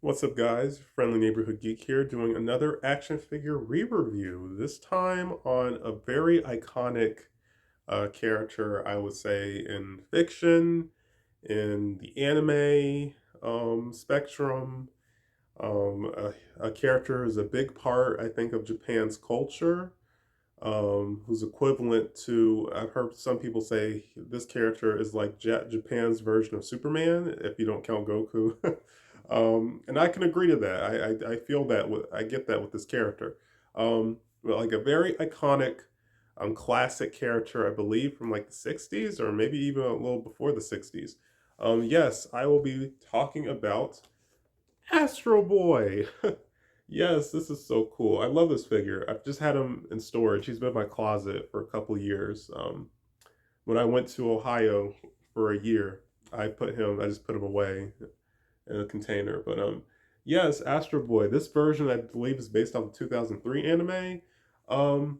What's up, guys? Friendly Neighborhood Geek here, doing another action figure re-review. This time on a very iconic character, I would say, in fiction, in the anime spectrum. A character who's a big part, I think, of Japan's culture. Who's equivalent to, I've heard some people say this character is like Japan's version of Superman, if you don't count Goku. And I can agree to that. I feel that I get that with this character. But like a very iconic, classic character, I believe from like the 60s or maybe even a little before the 60s. Yes, I will be talking about Astro Boy. Yes, this is so cool. I love this figure. I've just had him in storage. He's been in my closet for a couple years. When I went to Ohio for a year, I just put him away in a container. But yes, Astro Boy. This version, I believe, is based off the 2003 anime. Um,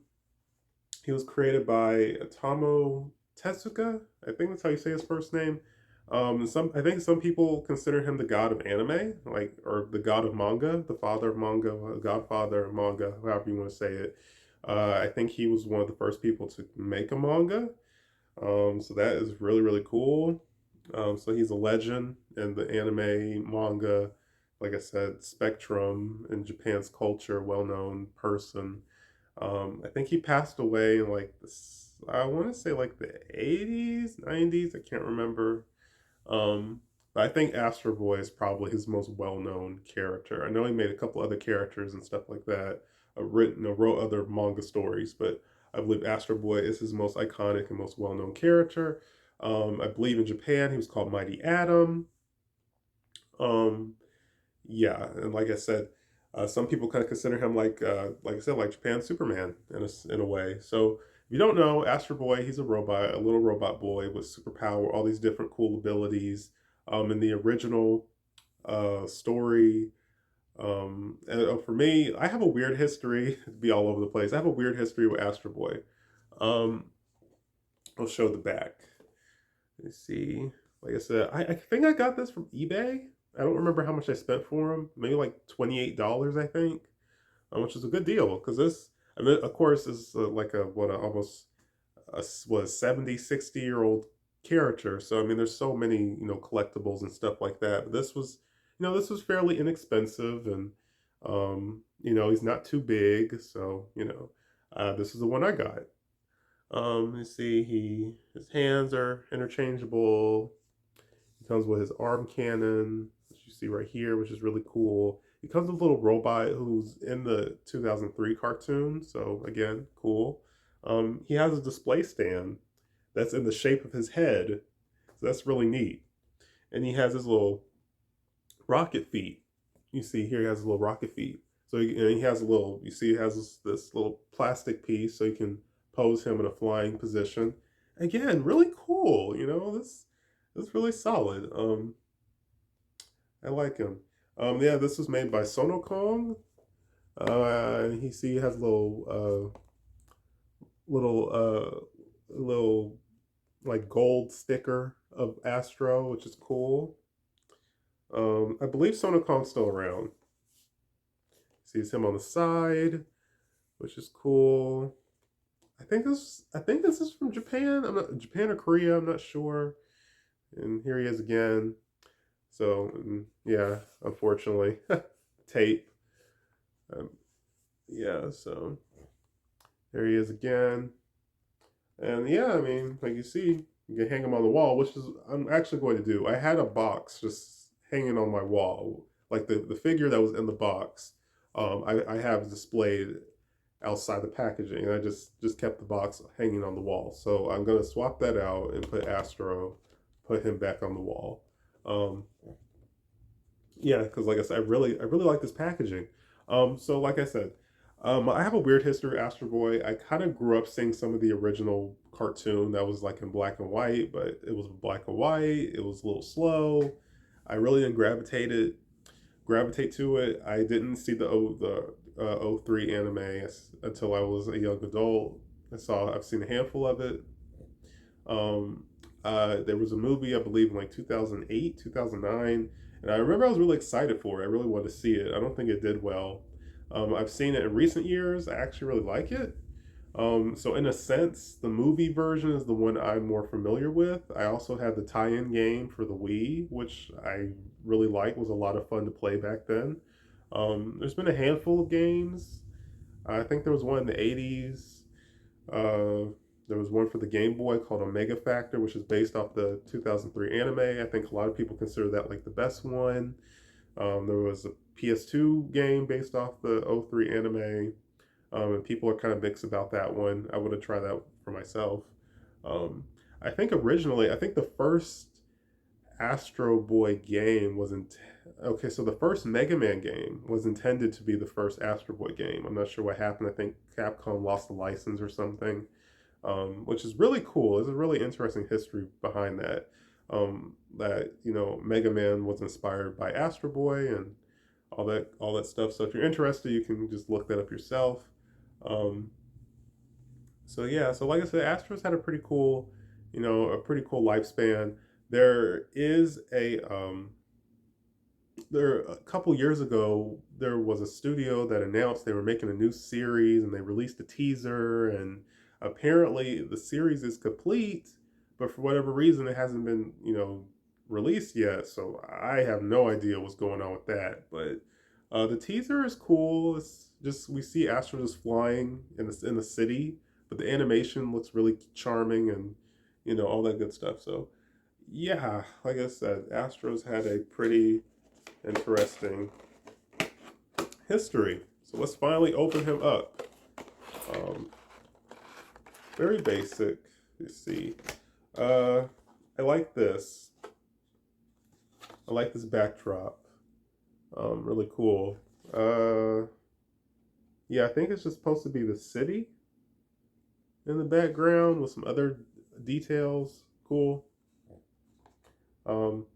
he was created by Tomo Tezuka. I think that's how you say his first name. I think some people consider him the god of anime, like, or the god of manga, the father of manga, godfather of manga, however you want to say it. I think he was one of the first people to make a manga. So that is really, really cool. So he's a legend in the anime, manga, like I said, spectrum in Japan's culture, well-known person. I think he passed away in like this, I want to say like the 80s, 90s, I can't remember. But I think Astro Boy is probably his most well-known character. I know he made a couple other characters and stuff like that, wrote other manga stories, but I believe Astro Boy is his most iconic and most well-known character. I believe in Japan he was called Mighty Atom. Um, yeah, and like I said, some people kind of consider him like I said, like Japan's Superman in a way. So if you don't know, Astro Boy, he's a robot, a little robot boy with superpower, all these different cool abilities. In the original story, and for me, I have a weird history. To be all over the place. I have a weird history with Astro Boy. Um, I'll show the back. Let's see. Like I said, I think I got this from eBay. I don't remember how much I spent for him. Maybe like $28, I think, which is a good deal because this, I mean, of course, is like a what a, almost a what 70, 60 year old character. So I mean, there's so many collectibles and stuff like that. But this was fairly inexpensive, and he's not too big. So this is the one I got. Let's see, his hands are interchangeable. He comes with his arm cannon, which you see right here, which is really cool. He comes with a little robot who's in the 2003 cartoon, so again, cool. He has a display stand that's in the shape of his head, so that's really neat. And he has his little rocket feet. You see here, he has little rocket feet. So he has a little, you see, he has this little plastic piece so you can pose him in a flying position. Again, really cool. This is really solid. I like him. Yeah, this was made by Sonokong. He has a little like gold sticker of Astro, which is cool. I believe Sonokong's still around. Sees him on the side, which is cool. I think this is from Japan. I'm not Japan or Korea. I'm not sure. And here he is again. So yeah, unfortunately, tape. Um, yeah, so there he is again. And yeah, I mean, like you see, you can hang him on the wall, which is I'm actually going to do. I had a box just hanging on my wall, like the figure that was in the box. I have displayed outside the packaging, and I just kept the box hanging on the wall. So I'm gonna swap that out and put Astro, put him back on the wall. Um, yeah, because like I said, I really like this packaging. So like I said, I have a weird history with Astro Boy. I kind of grew up seeing some of the original cartoon that was like in black and white, but it was black and white. It was a little slow. I really didn't gravitate to it. I didn't see the 03 anime until I was a young adult. I've seen a handful of it. Um, there was a movie, I believe, in like 2008, 2009, And I remember I was really excited for it. I really wanted to see it. I don't think it did well. I've seen it in recent years. I actually really like it. So in a sense, the movie version is the one I'm more familiar with. I also had the tie-in game for the Wii, which I really liked. Was a lot of fun to play back then. There's been a handful of games. I think there was one in the '80s. Uh, there was one for the Game Boy called Omega Factor, which is based off the 2003 anime. I think a lot of people consider that like the best one. There was a PS2 game based off the '03 anime. And people are kind of mixed about that one. I would have tried that for myself. Um, I think originally, I think the first Astro Boy game was in. Okay, so the first Mega Man game was intended to be the first Astro Boy game. I'm not sure what happened. I think Capcom lost the license or something, which is really cool. There's a really interesting history behind that. That Mega Man was inspired by Astro Boy and all that stuff. So if you're interested, you can just look that up yourself. Um, so yeah, so like I said, Astros had a pretty cool lifespan. There is there a couple years ago there was a studio that announced they were making a new series and they released a teaser and apparently the series is complete, but for whatever reason it hasn't been released yet. So I have no idea what's going on with that, but the teaser is cool. It's just we see Astro just flying in the city, but the animation looks really charming and all that good stuff. So yeah, like I said, Astros had a pretty interesting history. So let's finally open him up. Um, very basic. Let's see. I like this. I like this backdrop. Really cool. Yeah, I think it's just supposed to be the city in the background with some other details. Cool. Um,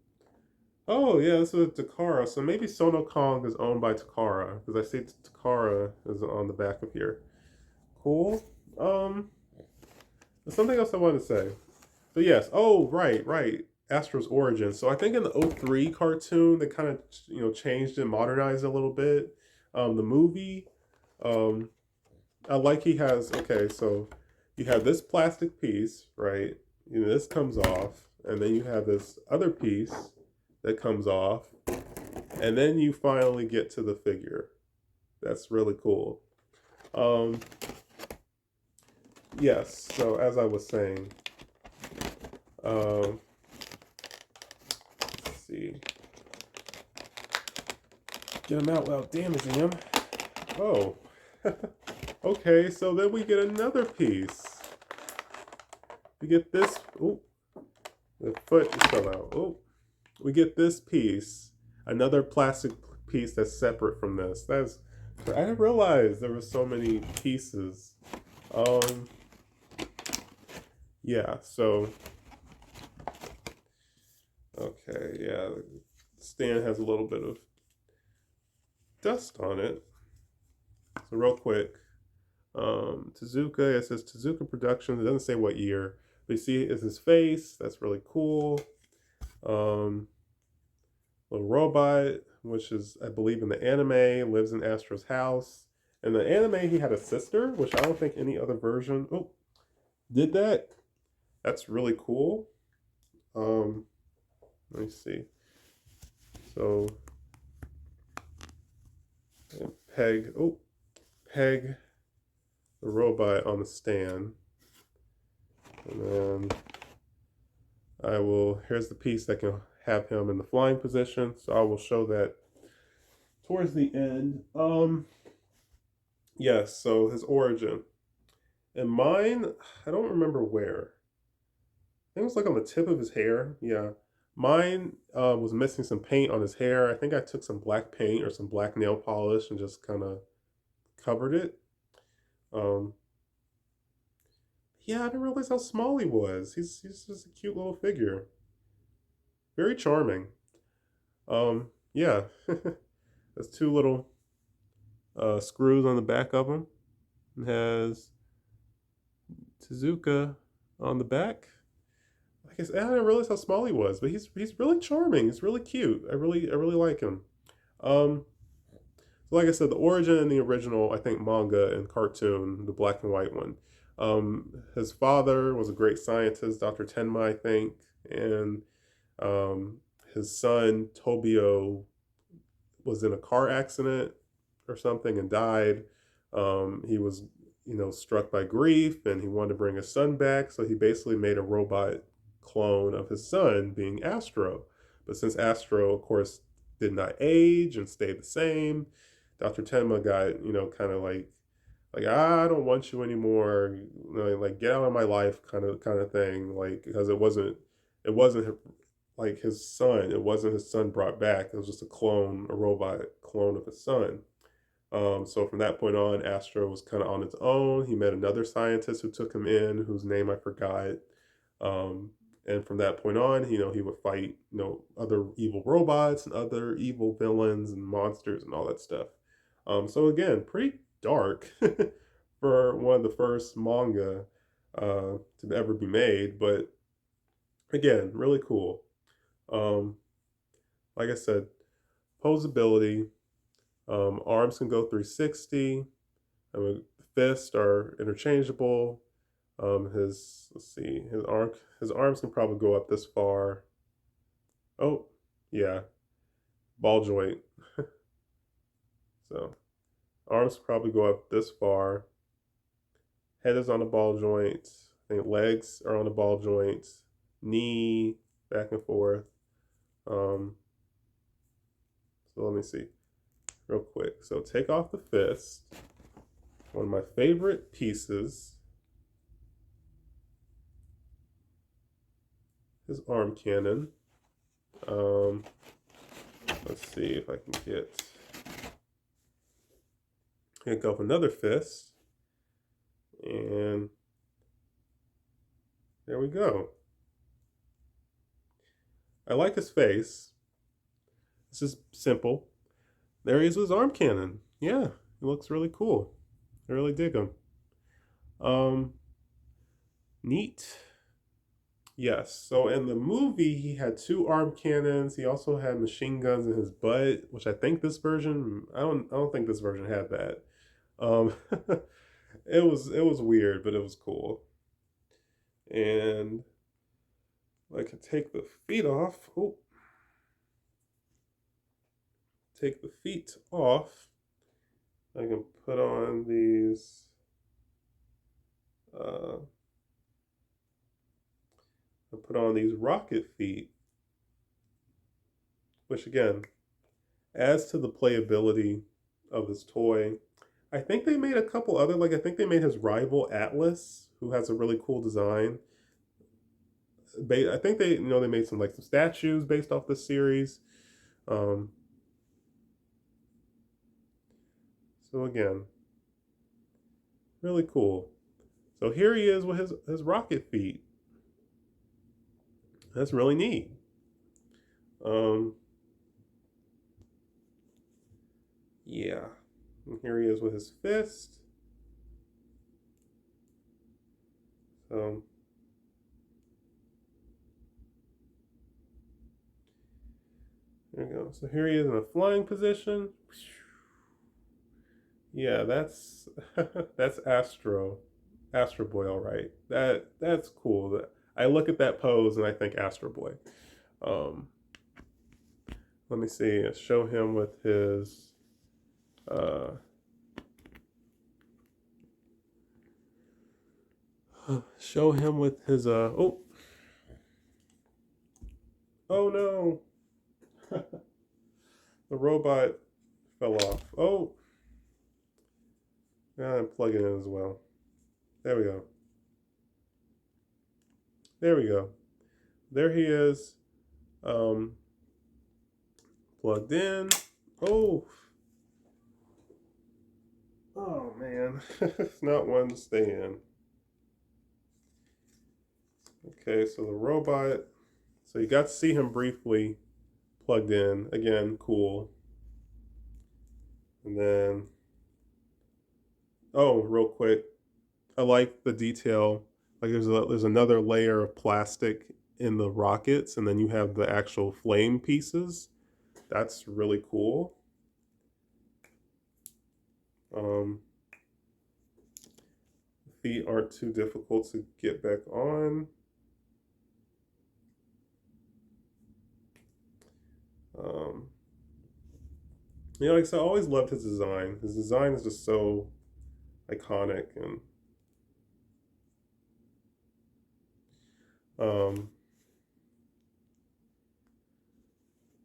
oh yeah, this is Takara. So maybe Sono Kong is owned by Takara because I see Takara is on the back of here. Cool. There's something else I wanted to say. But yes. Oh right. Astro's origin. So I think in the '03 cartoon they kind of changed and modernized it a little bit. The movie, um, I like he has okay. So you have this plastic piece, right? This comes off, and then you have this other piece that comes off, and then you finally get to the figure. That's really cool. Um, yes. So as I was saying, um, let's see, get him out without damaging him. Oh, okay. So then we get another piece. We get this. Oh, the foot just fell out. Oh, we get this piece. Another plastic piece that's separate from this. I didn't realize there were so many pieces. Um, yeah. So, okay. Yeah, the stand has a little bit of dust on it. So real quick, Tezuka. It says Tezuka Productions. It doesn't say what year. But you see, it's his face. That's really cool. Little robot, which is, I believe, in the anime, lives in Astro's house. In the anime, he had a sister, which I don't think any other version did that. That's really cool. Let me see. So, peg the robot on the stand. And then here's the piece that can have him in the flying position. So I will show that towards the end. Yes, so his origin. And mine, I don't remember where. I think it was like on the tip of his hair. Yeah. Mine was missing some paint on his hair. I think I took some black paint or some black nail polish and just kind of covered it. Um, yeah, I didn't realize how small he was. He's just a cute little figure. Very charming. Yeah. There's two little screws on the back of him. It has Tezuka on the back. like I said, I didn't realize how small he was, but he's really charming. He's really cute. I really like him. Um, so like I said, the origin and the original, I think manga and cartoon, the black and white one. His father was a great scientist, Dr. Tenma, I think, and um, his son Tobio was in a car accident or something and died. He was, struck by grief and he wanted to bring his son back. So he basically made a robot clone of his son, being Astro. But since Astro, of course, did not age and stayed the same, Dr. Tenma got, kind of like I don't want you anymore, like get out of my life, kind of thing, like because it wasn't like his son. It wasn't his son brought back. It was just a clone, a robot clone of his son. So from that point on, Astro was kind of on its own. He met another scientist who took him in, whose name I forgot. Um, and from that point on, he would fight, other evil robots and other evil villains and monsters and all that stuff. So again, pretty dark for one of the first manga to ever be made, but again, really cool. Um, like I said, posability. Arms can go 360. I mean, fists are interchangeable. Let's see, his arms can probably go up this far. Oh, yeah, ball joint. So arms probably go up this far. Head is on the ball joint. I think legs are on the ball joint. Knee back and forth. So let me see real quick. So take off the fist. One of my favorite pieces. His arm cannon. Let's see if I can pick up another fist. And there we go. I like his face. This is simple. There he is with his arm cannon. Yeah, he looks really cool. I really dig him. Um, Neat. Yes. So in the movie, he had two arm cannons. He also had machine guns in his butt, which I think this version. I don't think this version had that. Um, it was weird, but it was cool. And I could take the feet off. Oh, take the feet off. I can put on these. I put on these rocket feet, which again adds to the playability of this toy. I think they made a couple other, like I think they made his rival Atlas, who has a really cool design. I think they made some statues based off this series. Um, so again, really cool. So here he is with his rocket feet. That's really neat. Um, yeah. And here he is with his fist. So there we go. So here he is in a flying position. Yeah, that's that's Astro Boy, all right. That's cool. I look at that pose and I think Astro Boy. Um, Let me see. Show him with his. Uh, Show him with his. Oh. Oh no. The robot fell off. Oh. Yeah, plug it in as well. There we go. There we go. There he is. Um, Plugged in. Oh. Oh man. It's not one to stay in. Okay, so the robot. So you got to see him briefly plugged in. Again, cool. And then, oh, real quick, I like the detail. Like there's another layer of plastic in the rockets, and then you have the actual flame pieces. That's really cool. Um, Feet aren't too difficult to get back on. Um, like I said, I always loved his design. His design is just so iconic, and um,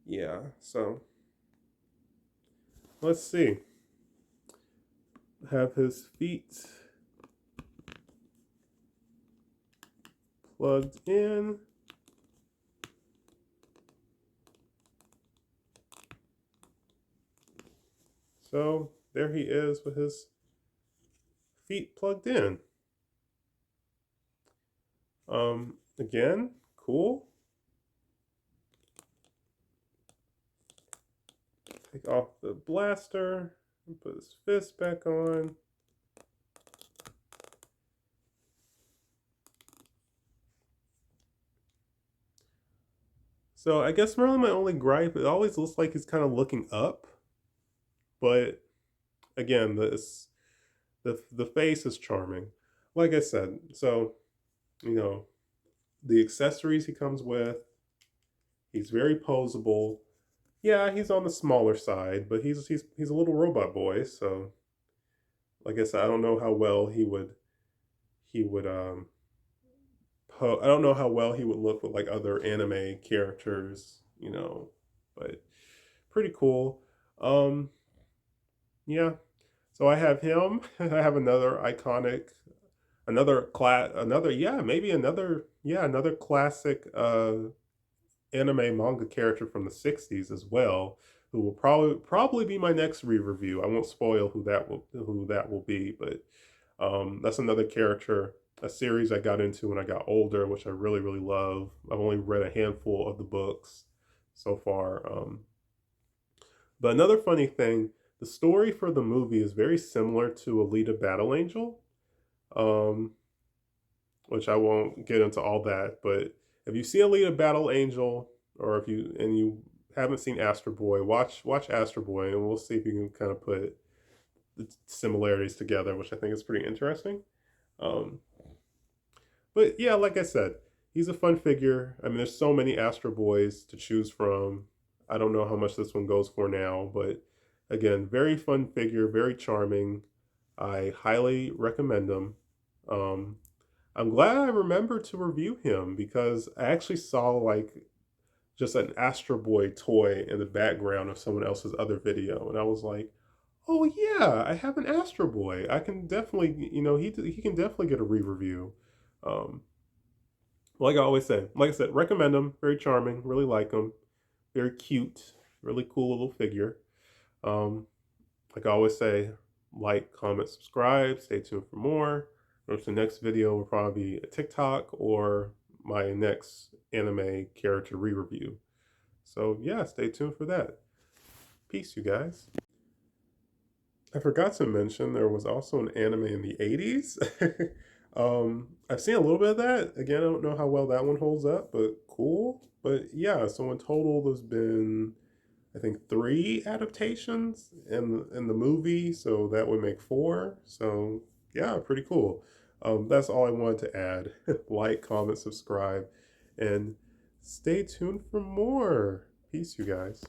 yeah. So let's see. Have his feet plugged in. So there he is with his feet plugged in. Again, cool. Take off the blaster and put his fist back on. So I guess really my only gripe, it always looks like he's kind of looking up, but again, the face is charming. Like I said, so you know the accessories he comes with, he's very posable. Yeah, he's on the smaller side, but he's a little robot boy. So like I said, I don't know how well he would I don't know how well he would look with like other anime characters, but pretty cool. Um, yeah. So I have him. I have another iconic, another classic anime manga character from the '60s as well, who will probably be my next re-review. I won't spoil who that will be, but that's another character, a series I got into when I got older, which I really really love. I've only read a handful of the books so far. But another funny thing, the story for the movie is very similar to Alita Battle Angel, um, which I won't get into all that. But if you see Alita Battle Angel, or if you haven't seen Astro Boy, watch Astro Boy, and we'll see if you can kind of put the similarities together, which I think is pretty interesting. Um, but yeah, like I said, he's a fun figure. I mean, there's so many Astro Boys to choose from. I don't know how much this one goes for now, but again, very fun figure, very charming. I highly recommend him. Um, I'm glad I remembered to review him because I actually saw like just an Astro Boy toy in the background of someone else's other video, and I was like, "Oh yeah, I have an Astro Boy. I can definitely, he can definitely get a re-review." Um, like I said, recommend him. Very charming. Really like him. Very cute. Really cool little figure. Um, like I always say, like, comment, subscribe. Stay tuned for more. The next video will probably be a TikTok or my next anime character re-review. So yeah, stay tuned for that. Peace, you guys. I forgot to mention there was also an anime in the 80s. I've seen a little bit of that. Again, I don't know how well that one holds up, but cool. But yeah, so in total, there's been, I think, three adaptations in the movie, so that would make four. So yeah, pretty cool. That's all I wanted to add. Like, comment, subscribe, and stay tuned for more. Peace, you guys.